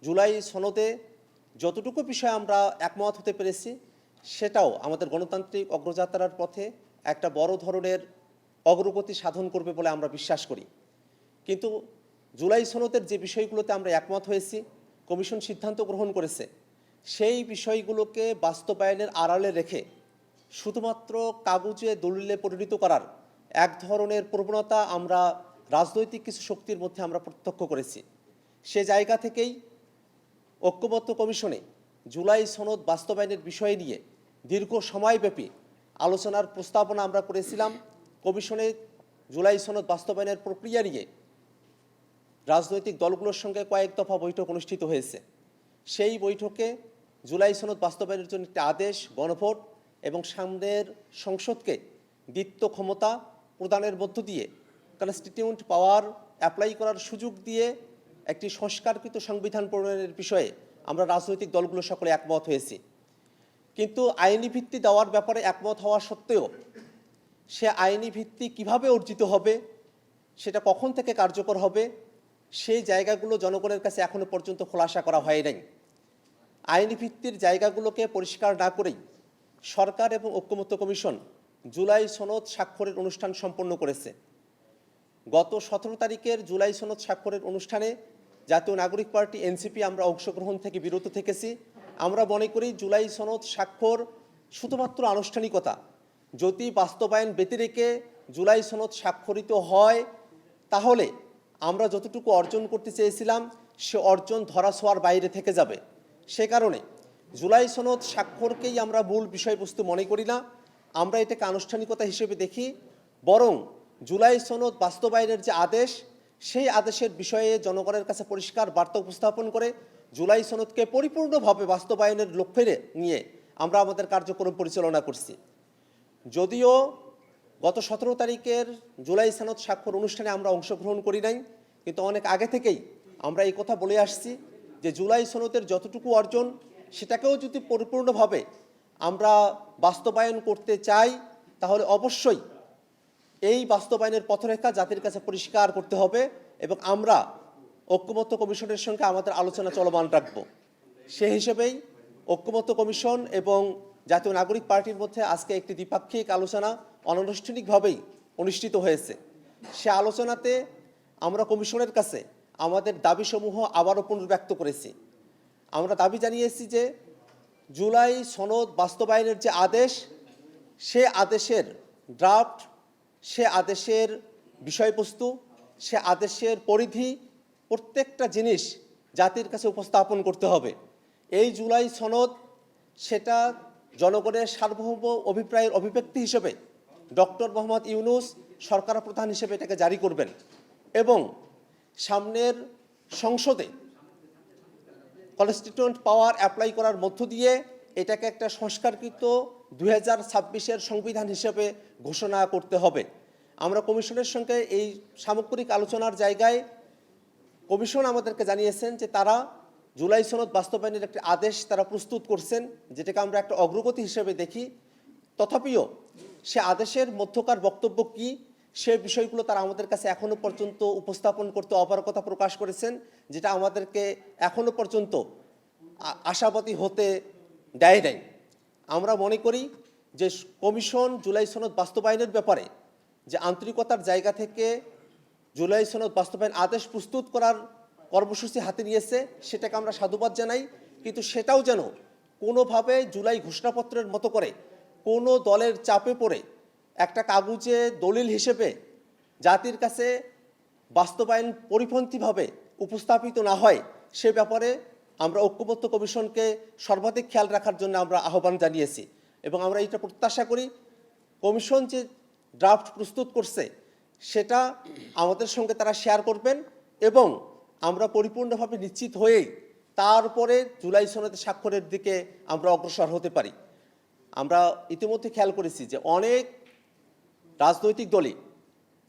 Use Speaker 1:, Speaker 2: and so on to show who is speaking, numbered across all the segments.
Speaker 1: জুলাই সনদে যতটুকু বিষয় আমরা একমত হতে পেরেছি সেটাও আমাদের গণতান্ত্রিক অগ্রযাত্রার পথে একটা বড় ধরনের অগ্রগতি সাধন করবে বলে আমরা বিশ্বাস করি। কিন্তু জুলাই সনদের যে বিষয়গুলোতে আমরা একমত হয়েছি, কমিশন সিদ্ধান্ত গ্রহণ করেছে, সেই বিষয়গুলোকে বাস্তবায়নের আড়ালে রেখে শুধুমাত্র কাগজে দলিলে পরিণত করার এক ধরনের প্রবণতা আমরা রাজনৈতিক কিছু শক্তির মধ্যে আমরা প্রত্যক্ষ করেছি। সে জায়গা থেকেই ঐক্যবদ্ধ কমিশনে জুলাই সনদ বাস্তবায়নের বিষয় নিয়ে দীর্ঘ সময়ব্যাপী আলোচনার প্রস্তাবনা আমরা করেছিলাম। কমিশনে জুলাই সনদ বাস্তবায়নের প্রক্রিয়া নিয়ে রাজনৈতিক দলগুলোর সঙ্গে কয়েক দফা বৈঠক অনুষ্ঠিত হয়েছে। সেই বৈঠকে জুলাই সনদ বাস্তবায়নের জন্য একটি আদেশ, গণভোট এবং সামনের সংসদকে দ্বিত্ব ক্ষমতা প্রদানের মধ্য দিয়ে কনস্টিটিউয়েন্ট পাওয়ার অ্যাপ্লাই করার সুযোগ দিয়ে একটি সংস্কারকৃত সংবিধান প্রণয়নের বিষয়ে আমরা রাজনৈতিক দলগুলো সকলে একমত হয়েছি। কিন্তু আইনি ভিত্তি দেওয়ার ব্যাপারে একমত হওয়া সত্ত্বেও সে আইনি ভিত্তি কিভাবে অর্জিত হবে, সেটা কখন থেকে কার্যকর হবে, সেই জায়গাগুলো জনগণের কাছে এখনো পর্যন্ত খোলাসা করা হয় নাই। আইনি ভিত্তির জায়গাগুলোকে পরিষ্কার না করেই সরকার এবং ঐক্যমত্য কমিশন জুলাই সনদ স্বাক্ষরের অনুষ্ঠান সম্পন্ন করেছে। গত 17 তারিখের জুলাই সনদ স্বাক্ষরের অনুষ্ঠানে জাতীয় নাগরিক পার্টি এনসিপি আমরা অংশগ্রহণ থেকে বিরত থেকেছি। আমরা মনে করি জুলাই সনদ স্বাক্ষর শুধুমাত্র আনুষ্ঠানিকতা। যদি বাস্তবায়ন ব্যতিরেকে জুলাই সনদ স্বাক্ষরিত হয় তাহলে আমরা যতটুকু অর্জন করতে চেয়েছিলাম সে অর্জন ধরাছোঁয়ার বাইরে থেকে যাবে। সে কারণে জুলাই সনদ স্বাক্ষরকেই আমরা মূল বিষয়বস্তু মনে করি না, আমরা এটাকে আনুষ্ঠানিকতা হিসেবে দেখি। বরং জুলাই সনদ বাস্তবায়নের যে আদেশ, সেই আদেশের বিষয়ে জনগণের কাছে পরিষ্কার বার্তা উপস্থাপন করে জুলাই সনদকে পরিপূর্ণভাবে বাস্তবায়নের লক্ষ্যে নিয়ে আমরা আমাদের কার্যক্রম পরিচালনা করছি। যদিও গত 17 তারিখের জুলাই সনদ স্বাক্ষর অনুষ্ঠানে আমরা অংশগ্রহণ করি নাই, কিন্তু অনেক আগে থেকেই আমরা এই কথা বলে আসছি যে জুলাই সনদের যতটুকু অর্জন সেটাকেও যদি পরিপূর্ণভাবে আমরা বাস্তবায়ন করতে চাই তাহলে অবশ্যই এই বাস্তবায়নের পথরেখা জাতির কাছে পরিষ্কার করতে হবে এবং আমরা ঐক্যমত্য কমিশনের সঙ্গে আমাদের আলোচনা চলমান রাখব। সে হিসেবেই ঐক্যমত্য কমিশন এবং জাতীয় নাগরিক পার্টির মধ্যে আজকে একটি দ্বিপাক্ষিক আলোচনা অনানুষ্ঠানিকভাবেই অনুষ্ঠিত হয়েছে। সে আলোচনাতে আমরা কমিশনের কাছে আমাদের দাবিসমূহ আবারও পুনর্ব্যক্ত করেছি। আমরা দাবি জানিয়েছি যে জুলাই সনদ বাস্তবায়নের যে আদেশ, সে আদেশের ড্রাফট, সে আদেশের বিষয়বস্তু, সে আদেশের পরিধি, প্রত্যেকটা জিনিস জাতির কাছে উপস্থাপন করতে হবে। এই জুলাই সনদ সেটা জনগণের সার্বভৌম অভিপ্রায়ের অভিব্যক্তি হিসেবে ডক্টর মোহাম্মদ ইউনূস সরকার প্রধান হিসেবে এটাকে জারি করবেন এবং সামনের সংসদে কনস্টিটিউয়েন্ট পাওয়ার অ্যাপ্লাই করার মধ্য দিয়ে এটাকে একটা সংস্কারকৃত 2026-এর সংবিধান হিসেবে ঘোষণা করতে হবে। আমরা কমিশনের সঙ্গে এই সামগ্রিক আলোচনার জায়গায় কমিশন আমাদেরকে জানিয়েছেন যে তারা জুলাই সনদ বাস্তবায়নের একটি আদেশ তারা প্রস্তুত করছেন, যেটাকে আমরা একটা অগ্রগতি হিসেবে দেখি। তথাপিও সে আদেশের মধ্যকার বক্তব্য কী, সে বিষয়গুলো তারা আমাদের কাছে এখনও পর্যন্ত উপস্থাপন করতে অপারগতা প্রকাশ করেছেন, যেটা আমাদেরকে এখনও পর্যন্ত আশাবাদী হতে দেয় নাই। আমরা মনে করি যে কমিশন জুলাই সনদ বাস্তবায়নের ব্যাপারে যে আন্তরিকতার জায়গা থেকে জুলাই সনদ বাস্তবায়ন আদেশ প্রস্তুত করার কর্মসূচি হাতে নিয়েছে, সেটাকে আমরা সাধুবাদ জানাই। কিন্তু সেটাও যেন কোনোভাবে জুলাই ঘোষণাপত্রের মতো করে কোনো দলের চাপে পড়ে একটা কাগজে দলিল হিসেবে জাতির কাছে বাস্তবায়ন পরিপন্থীভাবে উপস্থাপিত না হয়, সে ব্যাপারে আমরা ঐক্যবদ্ধ কমিশনকে সর্বাধিক খেয়াল রাখার জন্য আমরা আহ্বান জানিয়েছি এবং আমরা এটা প্রত্যাশা করি কমিশন যে ড্রাফট প্রস্তুত করছে সেটা আমাদের সঙ্গে তারা শেয়ার করবেন এবং আমরা পরিপূর্ণভাবে নিশ্চিত হয়েই তারপরে জুলাই সনদে স্বাক্ষরের দিকে আমরা অগ্রসর হতে পারি। আমরা ইতিমধ্যে খেয়াল করেছি যে অনেক রাজনৈতিক দলই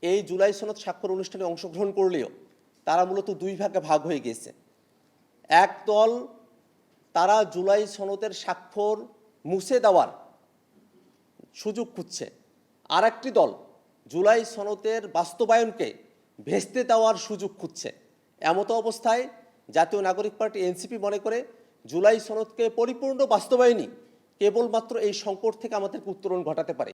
Speaker 1: এই জুলাই সনদ স্বাক্ষর অনুষ্ঠানে অংশগ্রহণ করলেও তারা মূলত দুই ভাগে ভাগ হয়ে গেছে। এক দল তারা জুলাই সনদের স্বাক্ষর মুছে দেওয়ার সুযোগ খুঁজছে, আর একটি দল জুলাই সনদের বাস্তবায়নকে ভেস্তে দেওয়ার সুযোগ খুঁজছে। এমতো অবস্থায় জাতীয় নাগরিক পার্টি এনসিপি মনে করে জুলাই সনদকে পরিপূর্ণ বাস্তবায়নই কেবলমাত্র এই সংকট থেকে আমাদেরকে উত্তরণ ঘটাতে পারে।